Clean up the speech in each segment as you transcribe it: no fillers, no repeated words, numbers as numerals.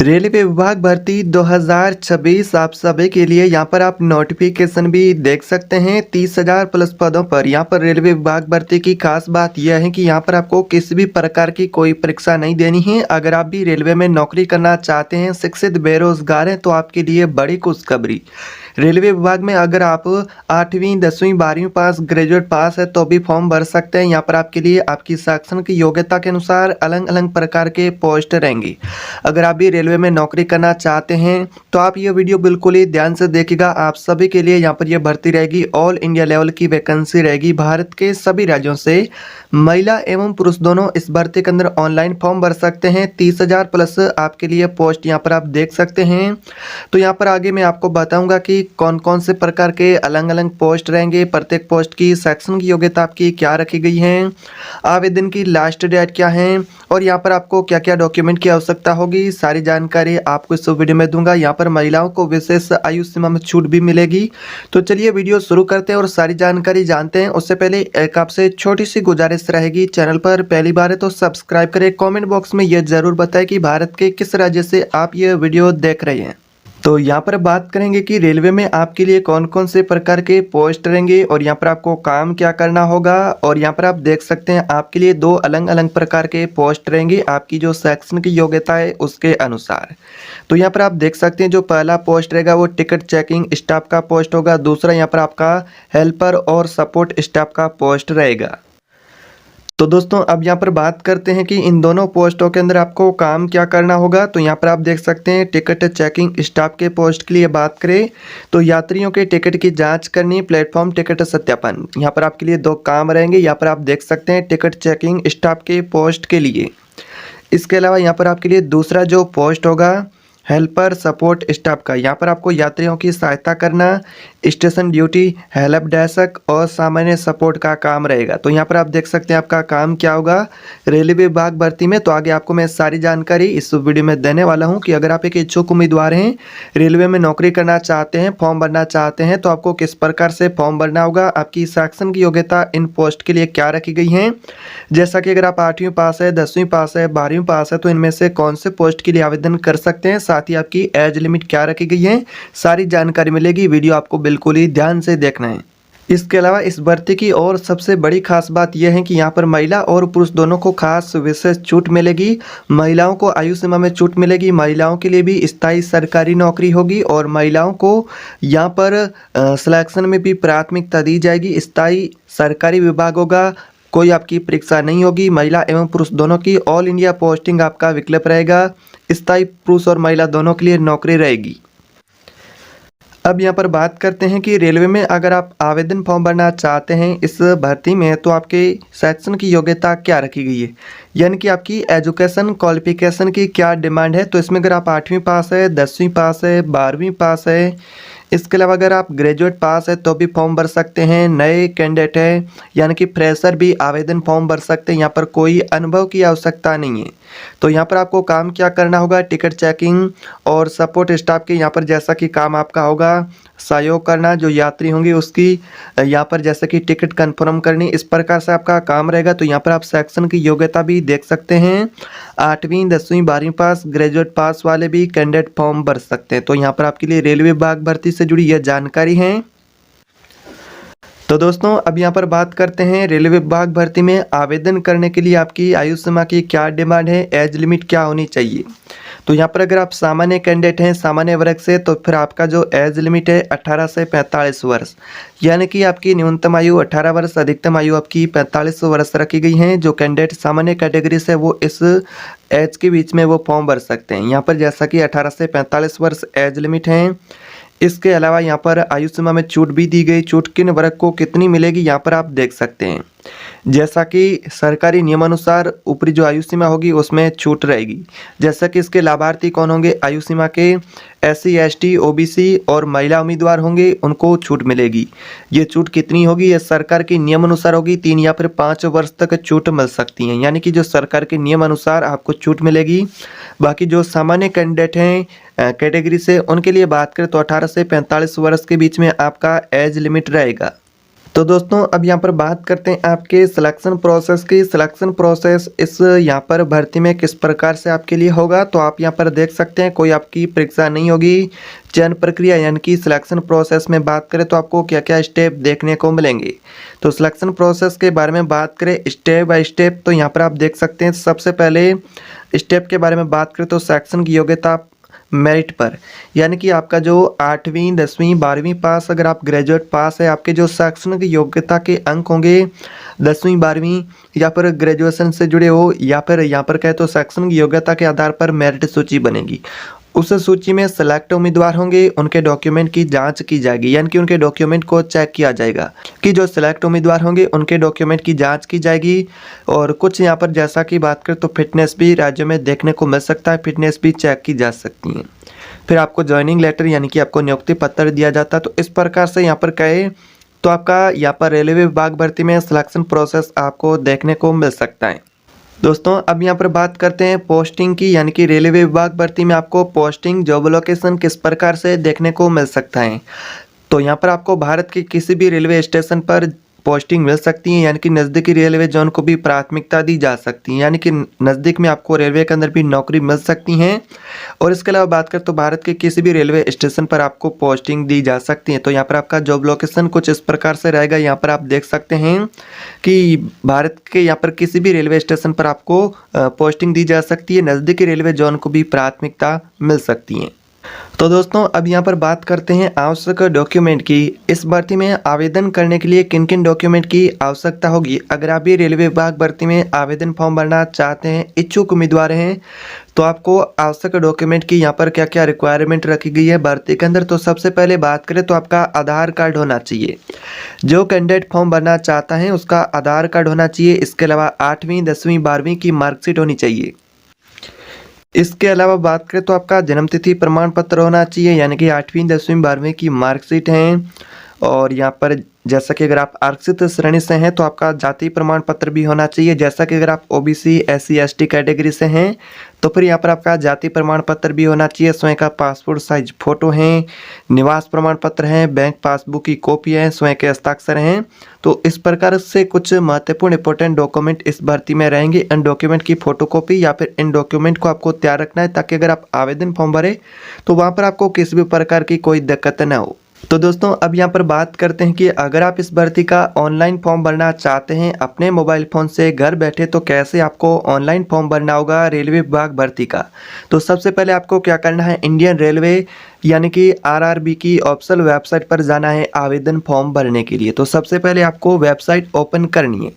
Railway विभाग भर्ती 2026 आप सभी के लिए यहाँ पर आप नोटिफिकेशन भी देख सकते हैं। 30,000 प्लस पदों पर यहाँ पर रेलवे विभाग भर्ती की खास बात यह है कि यहाँ पर आपको किसी भी प्रकार की कोई परीक्षा नहीं देनी है। अगर आप भी रेलवे में नौकरी करना चाहते हैं, शिक्षित बेरोजगार हैं, तो आपके लिए बड़ी खुशखबरी। रेलवे विभाग में अगर आप 8वीं 10वीं 12वीं पास ग्रेजुएट पास है तो भी फॉर्म भर सकते हैं। यहाँ पर आपके लिए आपकी शैक्षणिक योग्यता के अनुसार अलग अलग प्रकार के पोस्ट रहेंगे। अगर आप भी रेलवे में नौकरी करना चाहते हैं तो आप ये वीडियो बिल्कुल ही ध्यान से देखिएगा। आप सभी के लिए यहाँ पर यह भर्ती रहेगी, ऑल इंडिया लेवल की वैकेंसी रहेगी। भारत के सभी राज्यों से महिला एवं पुरुष दोनों इस भर्ती के अंदर ऑनलाइन फॉर्म भर सकते हैं। 30,000 प्लस आपके लिए पोस्ट यहाँ पर आप देख सकते हैं। तो यहाँ पर आगे मैं आपको बताऊंगा कि कौन कौन से प्रकार के अलग अलग पोस्ट रहेंगे, प्रत्येक पोस्ट की शैक्षणिक योग्यता आपकी क्या रखी गई है, आवेदन की लास्ट डेट क्या है और यहाँ पर आपको क्या क्या डॉक्यूमेंट की आवश्यकता होगी, सारी जानकारी आपको इस वीडियो में दूंगा। यहाँ पर महिलाओं को विशेष आयु सीमा में छूट भी मिलेगी। तो चलिए वीडियो शुरू करते हैं और सारी जानकारी जानते हैं। उससे पहले एक आपसे छोटी सी गुजारिश रहेगी, चैनल पर पहली बार है तो सब्सक्राइब करें। कमेंट बॉक्स में यह जरूर बताएं कि भारत के किस राज्य से आप ये वीडियो देख रहे हैं। तो यहाँ पर बात करेंगे कि रेलवे में आपके लिए कौन कौन से प्रकार के पोस्ट रहेंगे और यहाँ पर आपको काम क्या करना होगा। और यहाँ पर आप देख सकते हैं आपके लिए दो अलग अलग प्रकार के पोस्ट रहेंगे आपकी जो शैक्षणिक योग्यता है उसके अनुसार। तो यहाँ पर आप देख सकते हैं जो पहला पोस्ट रहेगा वो टिकट चेकिंग स्टाफ का पोस्ट होगा। दूसरा यहाँ पर आपका हेल्पर और सपोर्ट स्टाफ का पोस्ट रहेगा। तो दोस्तों अब यहाँ पर बात करते हैं कि इन दोनों पोस्टों के अंदर आपको काम क्या करना होगा। तो यहाँ पर आप देख सकते हैं टिकट चेकिंग स्टाफ के पोस्ट के लिए बात करें तो यात्रियों के टिकट की जांच करनी, प्लेटफॉर्म टिकट सत्यापन। यहाँ पर आपके लिए दो काम रहेंगे। यहाँ पर आप देख सकते हैं टिकट चेकिंग स्टाफ के पोस्ट के लिए। इसके अलावा यहाँ पर आपके लिए दूसरा जो पोस्ट होगा हेल्पर सपोर्ट स्टाफ का, यहाँ पर आपको यात्रियों की सहायता करना, स्टेशन ड्यूटी, हेल्प डेस्क और सामान्य सपोर्ट का काम रहेगा। तो यहाँ पर आप देख सकते हैं आपका काम क्या होगा रेलवे विभाग भर्ती में। तो आगे आपको मैं सारी जानकारी इस वीडियो में देने वाला हूँ कि अगर आप एक इच्छुक उम्मीदवार हैं, रेलवे में नौकरी करना चाहते हैं, फॉर्म भरना चाहते हैं, तो आपको किस प्रकार से फॉर्म भरना होगा, आपकी शैक्षणिक योग्यता इन पोस्ट के लिए क्या रखी गई है। जैसा कि अगर आप 8वीं पास है, 10वीं पास है, 12वीं पास है तो इनमें से कौन से पोस्ट के लिए आवेदन कर सकते हैं, साथ ही आपकी एज लिमिट क्या रखी गई है, सारी जानकारी मिलेगी। वीडियो आपको बिल्कुल ही ध्यान से देखना है। इसके अलावा इस भर्ती की और सबसे बड़ी खास बात यह है कि यहाँ पर महिला और पुरुष दोनों को खास विशेष छूट मिलेगी। महिलाओं को आयु सीमा में छूट मिलेगी, महिलाओं के लिए भी स्थायी सरकारी नौकरी होगी और महिलाओं को यहाँ पर सिलेक्शन में भी प्राथमिकता दी जाएगी। स्थायी सरकारी विभाग होगा, कोई आपकी परीक्षा नहीं होगी। महिला एवं पुरुष दोनों की ऑल इंडिया पोस्टिंग आपका विकल्प रहेगा। स्थायी पुरुष और महिला दोनों के लिए नौकरी रहेगी। अब यहाँ पर बात करते हैं कि रेलवे में अगर आप आवेदन फॉर्म भरना चाहते हैं इस भर्ती में तो आपके शैक्षणिक की योग्यता क्या रखी गई है, यानी कि आपकी एजुकेशन क्वालिफिकेशन की क्या डिमांड है। तो इसमें अगर आप 8वीं पास है, 10वीं पास है, 12वीं पास है, इसके अलावा अगर आप ग्रेजुएट पास है तो भी फॉर्म भर सकते हैं। नए कैंडिडेट है यानी कि फ्रेशर भी आवेदन फॉर्म भर सकते हैं। यहाँ पर कोई अनुभव की आवश्यकता नहीं है। तो यहाँ पर आपको काम क्या करना होगा, टिकट चेकिंग और सपोर्ट स्टाफ के यहाँ पर जैसा कि काम आपका होगा सहयोग करना, जो यात्री होंगे उसकी यहाँ पर जैसे कि टिकट कंफर्म करनी, इस प्रकार से आपका काम रहेगा। तो यहाँ पर आप सेक्शन की योग्यता भी देख सकते हैं। 8वीं 10वीं 12वीं पास ग्रेजुएट पास वाले भी कैंडिडेट फॉर्म भर सकते हैं। तो यहाँ पर आपके लिए रेलवे विभाग भर्ती से जुड़ी यह जानकारी है। तो दोस्तों अब यहाँ पर बात करते हैं रेलवे विभाग भर्ती में आवेदन करने के लिए आपकी आयु सीमा की क्या डिमांड है, एज लिमिट क्या होनी चाहिए। तो यहाँ पर अगर आप सामान्य कैंडिडेट हैं, सामान्य वर्ग से, तो फिर आपका जो एज लिमिट है 18 से 45 वर्ष, यानी कि आपकी न्यूनतम आयु 18 वर्ष, अधिकतम आयु आपकी 45 वर्ष रखी गई है। जो कैंडिडेट सामान्य कैटेगरी से वो इस एज के बीच में वो फॉर्म भर सकते हैं। यहाँ पर जैसा कि 18 से 45 वर्ष एज लिमिट है। इसके अलावा यहाँ पर आयु सीमा में छूट भी दी गई। छूट किन वर्ग को कितनी मिलेगी यहाँ पर आप देख सकते हैं। जैसा कि सरकारी नियमानुसार ऊपरी जो आयु सीमा होगी उसमें छूट रहेगी। जैसा कि इसके लाभार्थी कौन होंगे, आयु सीमा के SC ST OBC और महिला उम्मीदवार होंगे, उनको छूट मिलेगी। ये छूट कितनी होगी, ये सरकार के नियम अनुसार होगी। 3 या फिर 5 वर्ष तक छूट मिल सकती हैं, यानी कि जो सरकार के नियम अनुसार आपको छूट मिलेगी। बाकी जो सामान्य कैंडिडेट हैं कैटेगरी से, उनके लिए बात करें तो 18 से 45 वर्ष के बीच में आपका एज लिमिट रहेगा। तो दोस्तों अब यहाँ पर बात करते हैं आपके सिलेक्शन प्रोसेस की। सिलेक्शन प्रोसेस इस यहाँ पर भर्ती में किस प्रकार से आपके लिए होगा, तो आप यहाँ पर देख सकते हैं कोई आपकी परीक्षा नहीं होगी। चयन प्रक्रिया यानी कि सिलेक्शन प्रोसेस में बात करें तो आपको क्या क्या स्टेप देखने को मिलेंगे। तो सिलेक्शन प्रोसेस के बारे में बात करें स्टेप बाय स्टेप, तो यहाँ पर आप देख सकते हैं सबसे पहले स्टेप के बारे में बात करें तो शैक्षणिक योग्यता मेरिट पर, यानी कि आपका जो 8वीं 10वीं 12वीं पास, अगर आप ग्रेजुएट पास है, आपके जो शैक्षणिक योग्यता के अंक होंगे 10वीं 12वीं या फिर ग्रेजुएशन से जुड़े हो, या फिर यहाँ पर कहे तो शैक्षणिक योग्यता के आधार पर मेरिट सूची बनेगी। उस सूची में सेलेक्ट उम्मीदवार होंगे, उनके डॉक्यूमेंट की जांच की जाएगी, यानी कि उनके डॉक्यूमेंट को चेक किया जाएगा कि जो सेलेक्ट उम्मीदवार होंगे उनके डॉक्यूमेंट की जांच की जाएगी। और कुछ यहाँ पर जैसा कि बात करें तो फिटनेस भी राज्य में देखने को मिल सकता है, फिटनेस भी चेक की जा सकती है। फिर आपको ज्वाइनिंग लेटर यानी कि आपको नियुक्ति पत्र दिया जाता है। तो इस प्रकार से यहाँ पर कहे तो आपका यहाँ पर रेलवे विभाग भर्ती में सिलेक्शन प्रोसेस आपको देखने को मिल सकता है। दोस्तों अब यहाँ पर बात करते हैं पोस्टिंग की, यानी कि रेलवे विभाग भर्ती में आपको पोस्टिंग जॉब लोकेशन किस प्रकार से देखने को मिल सकता है। तो यहाँ पर आपको भारत के किसी भी रेलवे स्टेशन पर पोस्टिंग मिल सकती है, यानी कि नज़दीकी रेलवे जोन को भी प्राथमिकता दी जा सकती है, यानी कि नज़दीक में आपको रेलवे के अंदर भी नौकरी मिल सकती है। और इसके अलावा बात करें तो भारत के किसी भी रेलवे स्टेशन पर आपको पोस्टिंग दी जा सकती है। तो यहाँ पर आपका जॉब लोकेशन कुछ इस प्रकार से रहेगा। यहाँ पर आप देख सकते हैं कि भारत के यहाँ पर किसी भी रेलवे स्टेशन पर आपको पोस्टिंग दी जा सकती है, नज़दीकी रेलवे जोन को भी प्राथमिकता मिल सकती है। तो दोस्तों अब यहाँ पर बात करते हैं आवश्यक डॉक्यूमेंट की। इस भर्ती में आवेदन करने के लिए किन किन डॉक्यूमेंट की आवश्यकता होगी। अगर आप भी रेलवे विभाग भर्ती में आवेदन फॉर्म भरना चाहते हैं, इच्छुक उम्मीदवार हैं, तो आपको आवश्यक डॉक्यूमेंट की यहाँ पर क्या क्या रिक्वायरमेंट रखी गई है भर्ती के अंदर। तो सबसे पहले बात करें तो आपका आधार कार्ड होना चाहिए। जो कैंडिडेट फॉर्म भरना चाहता है उसका आधार कार्ड होना चाहिए। इसके अलावा 8वीं 10वीं 12वीं की मार्कशीट होनी चाहिए। इसके अलावा बात करें तो आपका जन्मतिथि प्रमाण पत्र होना चाहिए, यानी कि 8वीं 10वीं 12वीं की मार्कशीट हैं। और यहाँ पर जैसा कि अगर आप आरक्षित श्रेणी से हैं तो आपका जाति प्रमाण पत्र भी होना चाहिए। जैसा कि अगर आप ओबीसी SC ST कैटेगरी से हैं तो फिर यहाँ पर आपका जाति प्रमाण पत्र भी होना चाहिए। स्वयं का पासपोर्ट साइज फोटो हैं, निवास प्रमाण पत्र हैं, बैंक पासबुक की कॉपी है, स्वयं के हस्ताक्षर हैं। तो इस प्रकार से कुछ महत्वपूर्ण इंपॉर्टेंट डॉक्यूमेंट इस भर्ती में रहेंगे। इन डॉक्यूमेंट की फोटोकॉपी या फिर इन डॉक्यूमेंट को आपको तैयार रखना है, ताकि अगर आप आवेदन फॉर्म भरें तो वहाँ पर आपको किसी भी प्रकार की कोई दिक्कत न हो। तो दोस्तों अब यहाँ पर बात करते हैं कि अगर आप इस भर्ती का ऑनलाइन फॉर्म भरना चाहते हैं अपने मोबाइल फ़ोन से घर बैठे, तो कैसे आपको ऑनलाइन फॉर्म भरना होगा रेलवे विभाग भर्ती का। तो सबसे पहले आपको क्या करना है, इंडियन रेलवे यानी कि RRB की ऑफिशियल वेबसाइट पर जाना है आवेदन फॉर्म भरने के लिए। तो सबसे पहले आपको वेबसाइट ओपन करनी है।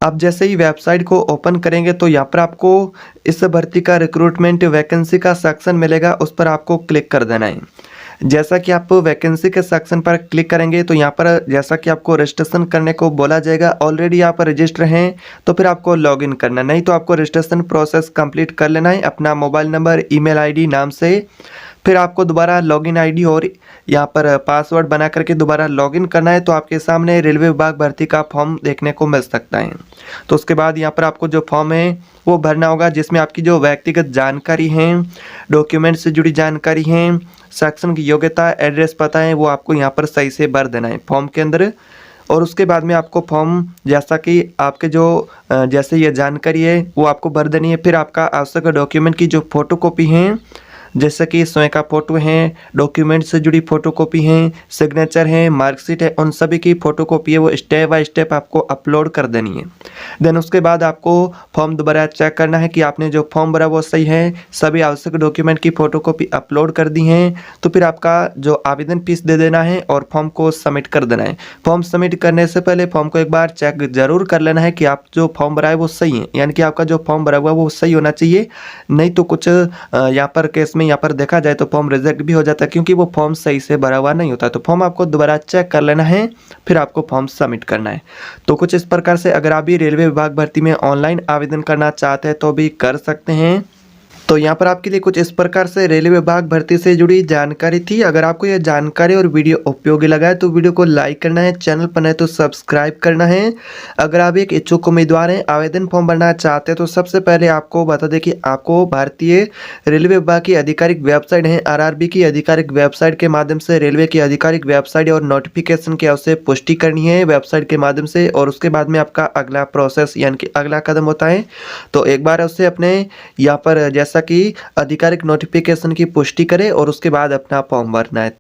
आप जैसे ही वेबसाइट को ओपन करेंगे तो यहाँ पर आपको इस भर्ती का रिक्रूटमेंट वैकेंसी का सेक्शन मिलेगा, उस पर आपको क्लिक कर देना है। जैसा कि आप वैकेंसी के सेक्शन पर क्लिक करेंगे तो यहाँ पर जैसा कि आपको रजिस्ट्रेशन करने को बोला जाएगा। ऑलरेडी आप रजिस्टर हैं तो फिर आपको लॉगिन करना, नहीं तो आपको रजिस्ट्रेशन प्रोसेस कंप्लीट कर लेना है अपना मोबाइल नंबर ईमेल आईडी नाम से। फिर आपको दोबारा लॉगिन आईडी और यहाँ पर पासवर्ड बना करके दोबारा लॉगिन करना है। तो आपके सामने रेलवे विभाग भर्ती का फॉर्म देखने को मिल सकता है। तो उसके बाद यहाँ पर आपको जो फॉर्म है वो भरना होगा, जिसमें आपकी जो व्यक्तिगत जानकारी हैं, डॉक्यूमेंट से जुड़ी जानकारी हैं, शैक्षणिक योग्यता, एड्रेस पता है, वो आपको यहाँ पर सही से भर देना है फॉर्म के अंदर। और उसके बाद में आपको फॉर्म जैसा कि आपके जो जैसे ये जानकारी है वो आपको भर देनी है। फिर आपका आवश्यक डॉक्यूमेंट की जो फोटोकॉपी हैं, जैसे कि स्वयं का फोटो है, डॉक्यूमेंट से जुड़ी फोटोकॉपी हैं, सिग्नेचर है, मार्कशीट है, उन सभी की फोटोकॉपी है वो स्टेप बाय स्टेप आपको अपलोड कर देनी है। देन उसके बाद आपको फॉर्म दोबारा चेक करना है कि आपने जो फॉर्म भरा वो सही है, सभी आवश्यक डॉक्यूमेंट की फोटोकॉपी अपलोड कर दी हैं। तो फिर आपका जो आवेदन फीस दे देना है और फॉर्म को सबमिट कर देना है। फॉर्म सबमिट करने से पहले फॉर्म को एक बार चेक जरूर कर लेना है कि आप जो फॉर्म भरा है वो सही है, यानी कि आपका जो फॉर्म भरा हुआ है वो सही होना चाहिए। नहीं तो कुछ यहाँ पर केस में यहाँ पर देखा जाए तो फॉर्म रिजेक्ट भी हो जाता है, क्योंकि वो फॉर्म सही से भरा हुआ नहीं होता। तो फॉर्म आपको दोबारा चेक कर लेना है, फिर आपको फॉर्म सबमिट करना है। तो कुछ इस प्रकार से अगर आप भी रेलवे विभाग भर्ती में ऑनलाइन आवेदन करना चाहते हैं तो भी कर सकते हैं। तो यहाँ पर आपके लिए कुछ इस प्रकार से रेलवे विभाग भर्ती से जुड़ी जानकारी थी। अगर आपको यह जानकारी और वीडियो उपयोगी लगा है तो वीडियो को लाइक करना है, चैनल पर नए तो सब्सक्राइब करना है। अगर आप एक इच्छुक उम्मीदवार हैं, आवेदन फॉर्म भरना चाहते हैं तो सबसे पहले आपको बता दें कि आपको भारतीय रेलवे विभाग की आधिकारिक वेबसाइट है आरआरबी की आधिकारिक वेबसाइट के माध्यम से रेलवे की आधिकारिक वेबसाइट और नोटिफिकेशन की अवश्य पुष्टि करनी है वेबसाइट के माध्यम से, और उसके बाद में आपका अगला प्रोसेस यानी कि अगला कदम होता है। तो एक बार उससे अपने यहाँ पर जैसा कि आधिकारिक नोटिफिकेशन की पुष्टि करें और उसके बाद अपना फॉर्म भरना है।